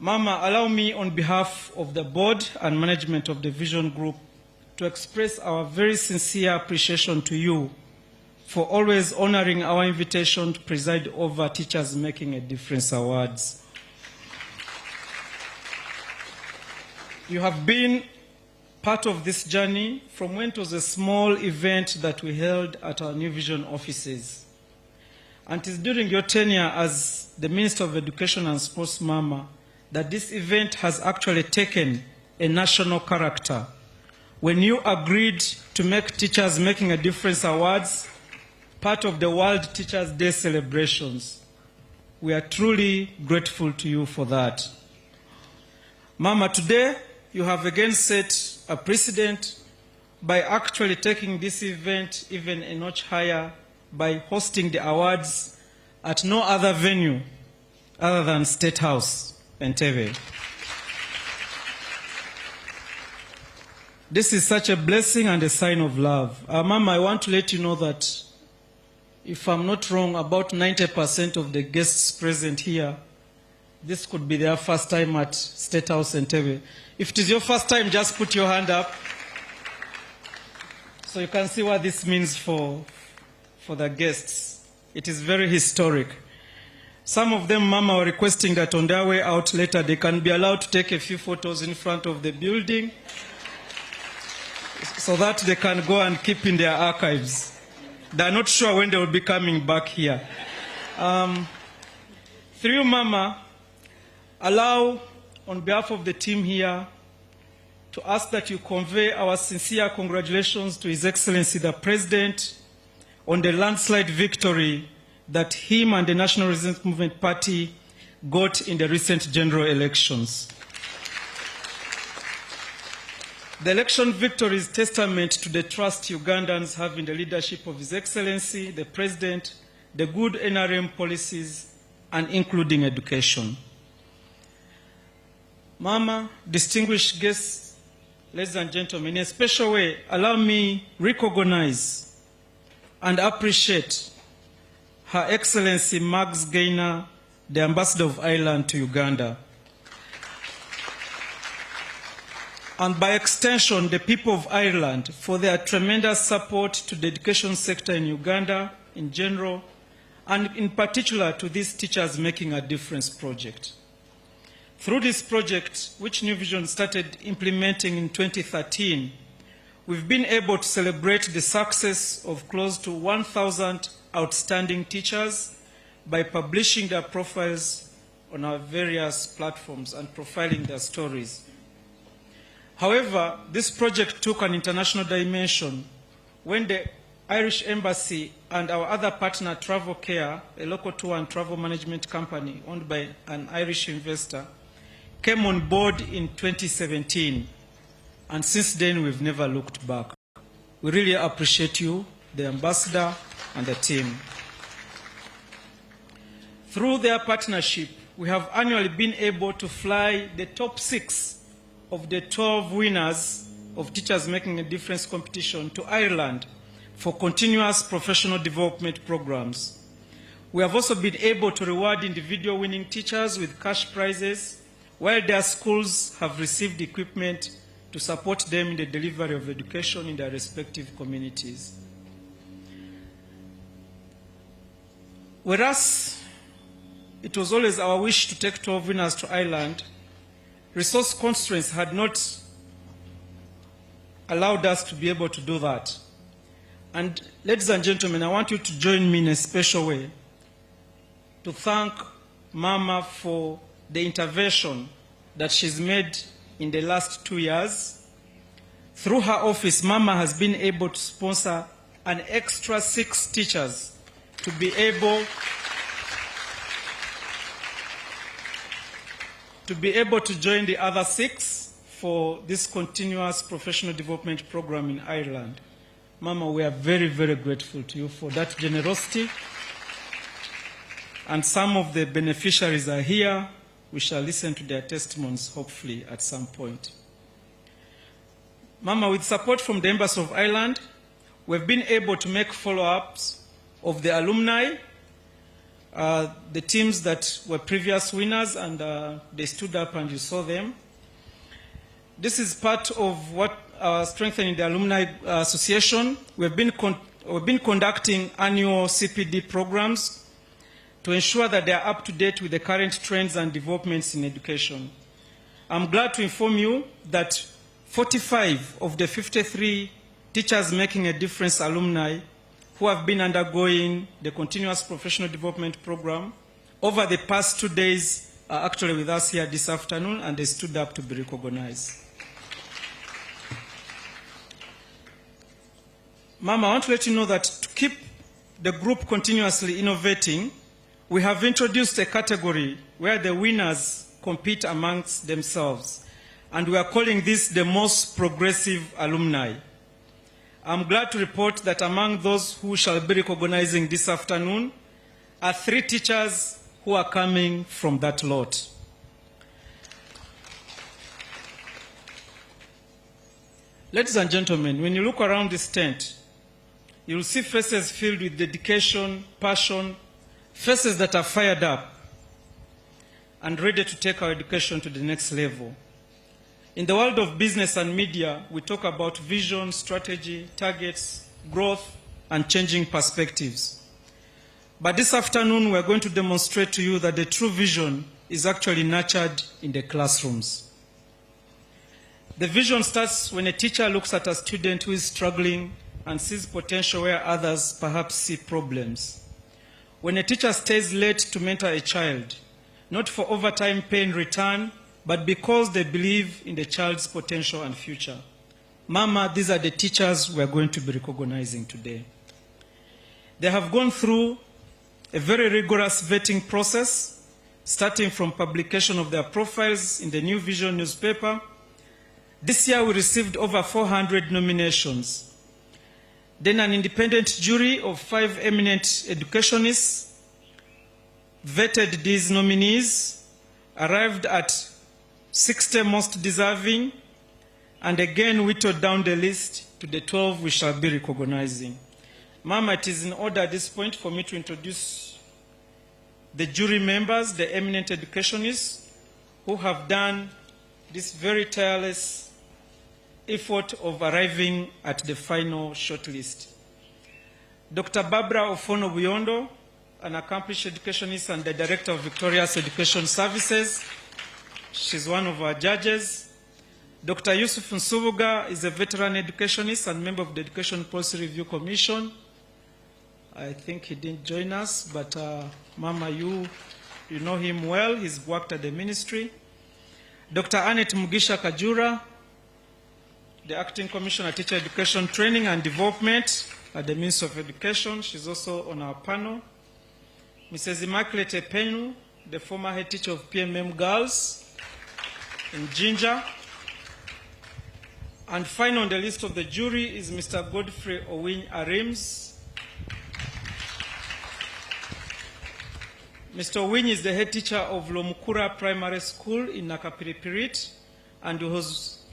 Mama, allow me on behalf of the board and management of the Vision Group to express our very sincere appreciation to you for always honoring our invitation to preside over Teachers Making a Difference Awards. You have been part of this journey from when it was a small event that we held at our New Vision offices. And it is during your tenure as the Minister of Education and Sports, Mama, that this event has actually taken a national character. When you agreed to make Teachers Making a Difference Awards part of the World Teachers' Day celebrations, we are truly grateful to you for that. Mama, today you have again set a precedent by actually taking this event even a notch higher by hosting the awards at no other venue other than State House, Entebbe. This is such a blessing and a sign of love. Mama, I want to let you know that if I'm not wrong, about 90% of the guests present here, this could be their first time at State House, Entebbe. If it is your first time, just put your hand up so you can see what this means for the guests. It is very historic. Some of them, Mama, were requesting that on their way out later, they can be allowed to take a few photos in front of the building so that they can go and keep in their archives. They're not sure when they will be coming back here. Through you, Mama, allow, on behalf of the team here, to ask that you convey our sincere congratulations to His Excellency the President on the landslide victory that him and the National Resistance Movement Party got in the recent general elections. The election victory is testament to the trust Ugandans have in the leadership of His Excellency, the President, the good NRM policies, and including education. Mama, distinguished guests, ladies and gentlemen, in a special way, allow me recognize and appreciate Her Excellency Max Gaynor, the Ambassador of Ireland to Uganda. And by extension, the people of Ireland for their tremendous support to the education sector in Uganda in general, and in particular to this Teachers Making a Difference project. Through this project, which New Vision started implementing in 2013, we've been able to celebrate the success of close to 1,000 outstanding teachers by publishing their profiles on our various platforms and profiling their stories. However, this project took an international dimension when the Irish Embassy and our other partner, Travel Care, a local tour and travel management company owned by an Irish investor, came on board in 2017. And since then, we've never looked back. We really appreciate you, the ambassador, and the team. Through their partnership, we have annually been able to fly the top 6 of the 12 winners of Teachers Making a Difference competition to Ireland for continuous professional development programs. We have also been able to reward individual winning teachers with cash prizes, while their schools have received equipment to support them in the delivery of education in their respective communities. Whereas it was always our wish to take 12 winners to Ireland, resource constraints had not allowed us to be able to do that. And ladies and gentlemen, I want you to join me in a special way to thank Mama for the intervention that she's made in the last 2 years. Through her office, Mama has been able to sponsor an extra 6 teachers to be able to join the other 6 for this continuous professional development program in Ireland. Mama, we are very, very grateful to you for that generosity. And some of the beneficiaries are here. We shall listen to their testimonies, hopefully, at some point. Mama, with support from the Embassy of Ireland, we've been able to make follow-ups of the alumni the teams that were previous winners, and they stood up and you saw them. This is part of what Strengthening the Alumni Association. We've been conducting annual CPD programs to ensure that they are up to date with the current trends and developments in education. I'm glad to inform you that 45 of the 53 Teachers Making a Difference alumni who have been undergoing the Continuous Professional Development Program over the past 2 days are actually with us here this afternoon, and they stood up to be recognized. Mama, I want to let you know that to keep the group continuously innovating, we have introduced a category where the winners compete amongst themselves, and we are calling this the most progressive alumni. I'm glad to report that among those who shall be recognizing this afternoon are 3 teachers who are coming from that lot. Ladies and gentlemen, when you look around this tent, you'll see faces filled with dedication, passion, faces that are fired up and ready to take our education to the next level. In the world of business and media, we talk about vision, strategy, targets, growth, and changing perspectives. But this afternoon, we're going to demonstrate to you that the true vision is actually nurtured in the classrooms. The vision starts when a teacher looks at a student who is struggling and sees potential where others perhaps see problems. When a teacher stays late to mentor a child, not for overtime pay in return, but because they believe in the child's potential and future. Mama, these are the teachers we are going to be recognizing today. They have gone through a very rigorous vetting process, starting from publication of their profiles in the New Vision newspaper. This year we received over 400 nominations. Then an independent jury of 5 eminent educationists vetted these nominees, arrived at 60 most deserving, and again whittled down the list to the 12 we shall be recognizing. Mama, it is in order at this point for me to introduce the jury members, the eminent educationists, who have done this very tireless effort of arriving at the final shortlist. Dr. Barbara Ofono Buyondo, an accomplished educationist and the Director of Victoria's Education Services. She's one of our judges. Dr. Yusuf Nsubuga is a veteran educationist and member of the Education Policy Review Commission. I think he didn't join us, but Mama, you know him well. He's worked at the ministry. Dr. Annette Mugisha Kajura, the Acting Commissioner Teacher Education Training and Development at the Ministry of Education. She's also on our panel. Mrs. Immaculate Epenu, the former head teacher of PMM Girls in Jinja. And final on the list of the jury is Mr. Godfrey Owiny Arims. Mr. Owiny is the head teacher of Lomukura Primary School in Nakapiripirit, and he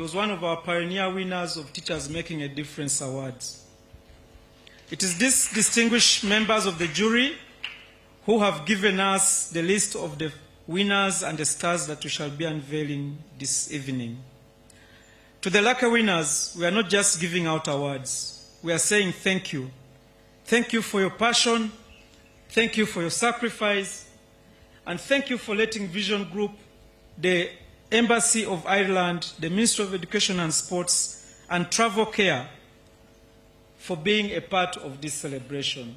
was one of our pioneer winners of Teachers Making a Difference Awards. It is these distinguished members of the jury who have given us the list of the winners and the stars that we shall be unveiling this evening. To the lucky winners, we are not just giving out awards. We are saying thank you. Thank you for your passion. Thank you for your sacrifice. And thank you for letting Vision Group, the Embassy of Ireland, the Ministry of Education and Sports, and Travel Care for being a part of this celebration.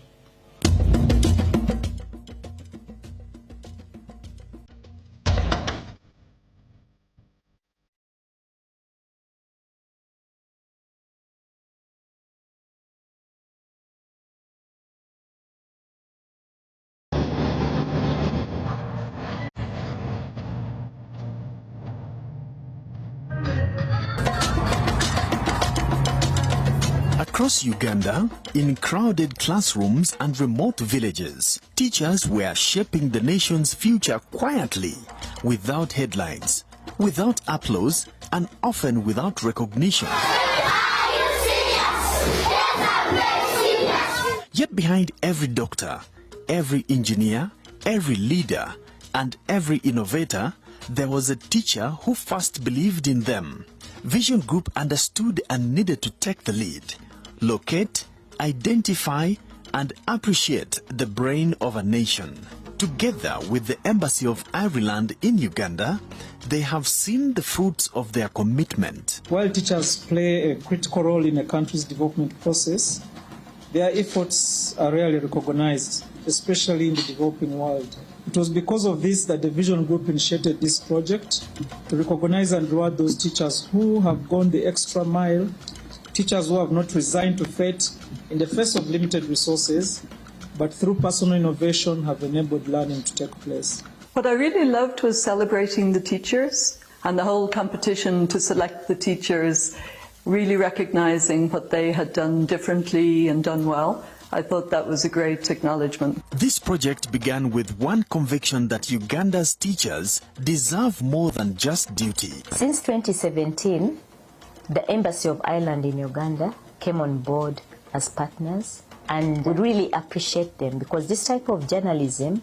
Across Uganda, in crowded classrooms and remote villages, teachers were shaping the nation's future quietly, without headlines, without applause, and often without recognition. Yet behind every doctor, every engineer, every leader and every innovator, there was a teacher who first believed in them. Vision Group understood and needed to take the lead, locate, identify, and appreciate the brain of a nation. Together with the Embassy of Ireland in Uganda, they have seen the fruits of their commitment. While teachers play a critical role in a country's development process, their efforts are rarely recognized, especially in the developing world. It was because of this that the Vision Group initiated this project to recognize and reward those teachers who have gone the extra mile, teachers who have not resigned to fate in the face of limited resources, but through personal innovation have enabled learning to take place. What I really loved was celebrating the teachers and the whole competition to select the teachers, really recognizing what they had done differently and done well. I thought that was a great acknowledgement. This project began with one conviction that Uganda's teachers deserve more than just duty. Since 2017, the Embassy of Ireland in Uganda came on board as partners, and we really appreciate them because this type of journalism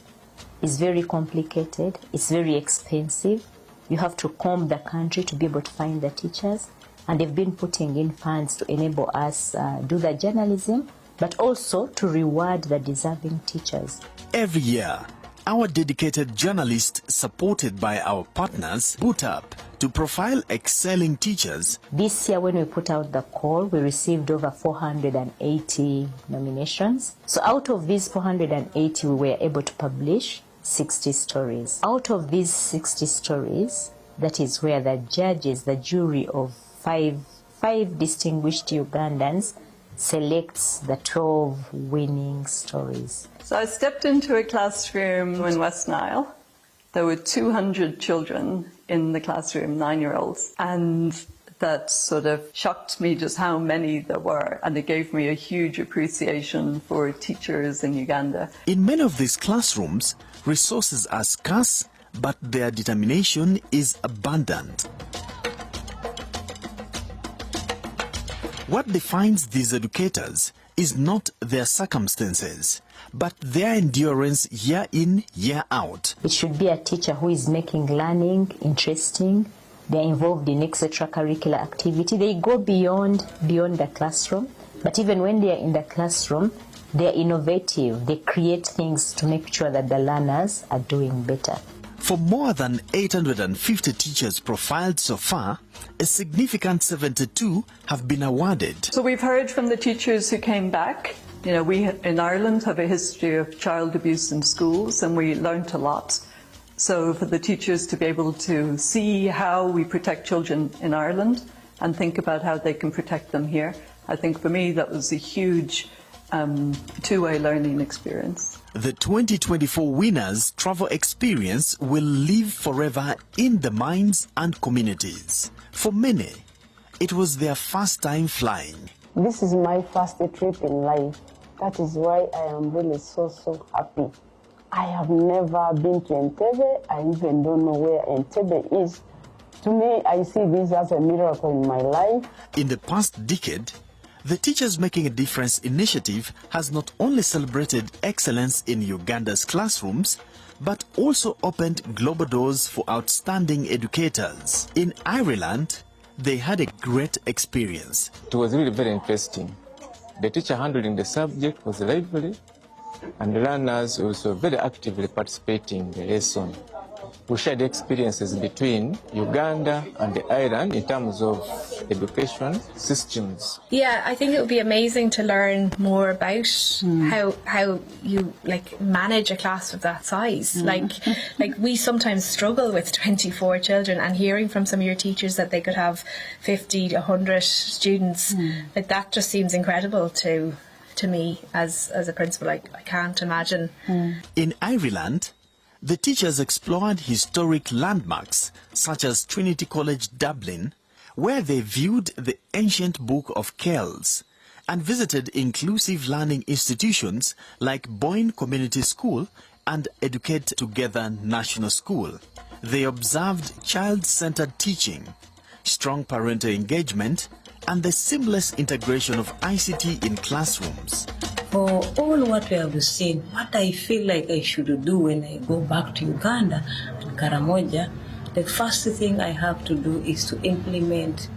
is very complicated, it's very expensive. You have to comb the country to be able to find the teachers, and they've been putting in funds to enable us do the journalism, but also to reward the deserving teachers. Every year, our dedicated journalists, supported by our partners, boot up to profile excelling teachers. This year, when we put out the call, we received over 480 nominations. So out of these 480, we were able to publish 60 stories. Out of these 60 stories, that is where the judges, the jury of five distinguished Ugandans, selects the 12 winning stories. So I stepped into a classroom in West Nile. There were 200 children in the classroom, 9-year-olds, and that sort of shocked me just how many there were, and it gave me a huge appreciation for teachers in Uganda. In many of these classrooms, resources are scarce, but their determination is abundant. What defines these educators is not their circumstances, but their endurance year in, year out. It should be a teacher who is making learning interesting. They're involved in extracurricular activity. They go beyond the classroom, but even when they are in the classroom, they're innovative. They create things to make sure that the learners are doing better. For more than 850 teachers profiled so far, a significant 72 have been awarded. So we've heard from the teachers who came back. You know, we in Ireland have a history of child abuse in schools, and we learnt a lot. So for the teachers to be able to see how we protect children in Ireland and think about how they can protect them here, I think for me that was a huge two-way learning experience. The 2024 winners' travel experience will live forever in the minds and communities. For many, it was their first time flying. This is my first trip in life. That is why I am really so happy. I have never been to Entebbe. I even don't know where Entebbe is. To me, I see this as a miracle in my life. In the past decade, the Teachers Making a Difference initiative has not only celebrated excellence in Uganda's classrooms, but also opened global doors for outstanding educators. In Ireland, they had a great experience. It was really very interesting. The teacher handling the subject was lively, and the learners also very actively participating in the lesson. We shared experiences between Uganda and Ireland in terms of education systems. Yeah, I think it would be amazing to learn more about how you manage a class of that size. Like we sometimes struggle with 24 children, and hearing from some of your teachers that they could have 50 to 100 students, like that just seems incredible to me as a principal. I can't imagine. In Ireland, the teachers explored historic landmarks such as Trinity College Dublin, where they viewed the ancient Book of Kells, and visited inclusive learning institutions like Boyne Community School and Educate Together National School. They observed child-centered teaching, strong parental engagement, and the seamless integration of ICT in classrooms. for all what we have seen, what I feel like I should do when I go back to Uganda and Karamoja, the first thing I have to do is to implement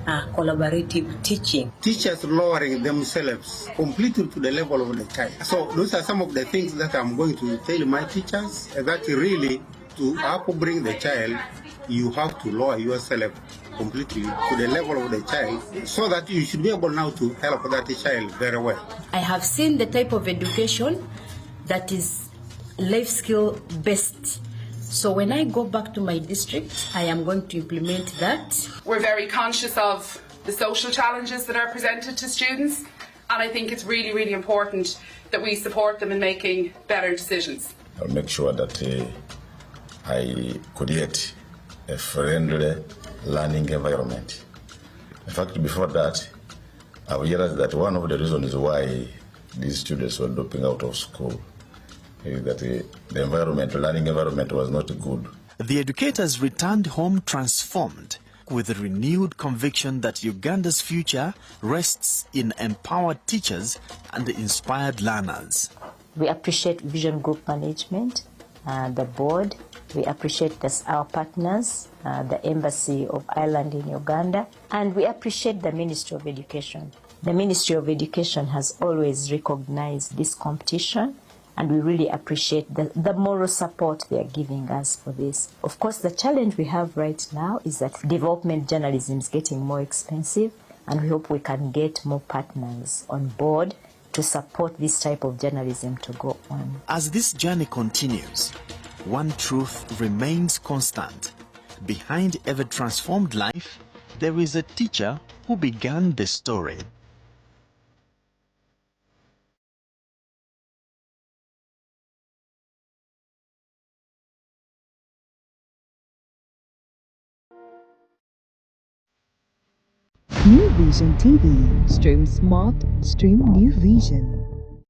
collaborative teaching. Teachers lowering themselves completely to the level of the child. So those are some of the things that I'm going to tell my teachers, that really to upbring the child, you have to lower yourself completely to the level of the child so that you should be able now to help that child very well. I have seen the type of education that is life skill based. So when I go back to my district, I am going to implement that. We're very conscious of the social challenges that are presented to students, and I think it's really, really important that we support them in making better decisions. I'll make sure that I create a friendly learning environment. In fact, before that, I realized that one of the reasons why these students were dropping out of school is that the environment, learning environment was not good. The educators returned home transformed with a renewed conviction that Uganda's future rests in empowered teachers and inspired learners. We appreciate Vision Group Management, the board. We appreciate our partners, the Embassy of Ireland in Uganda, and we appreciate the Ministry of Education. The Ministry of Education has always recognized this competition, and we really appreciate the moral support they are giving us for this. Of course, the challenge we have right now is that development journalism is getting more expensive, and we hope we can get more partners on board to support this type of journalism to go on. As this journey continues, one truth remains constant. Behind every transformed life, there is a teacher who began the story. New Vision TV. Stream smart, stream New Vision.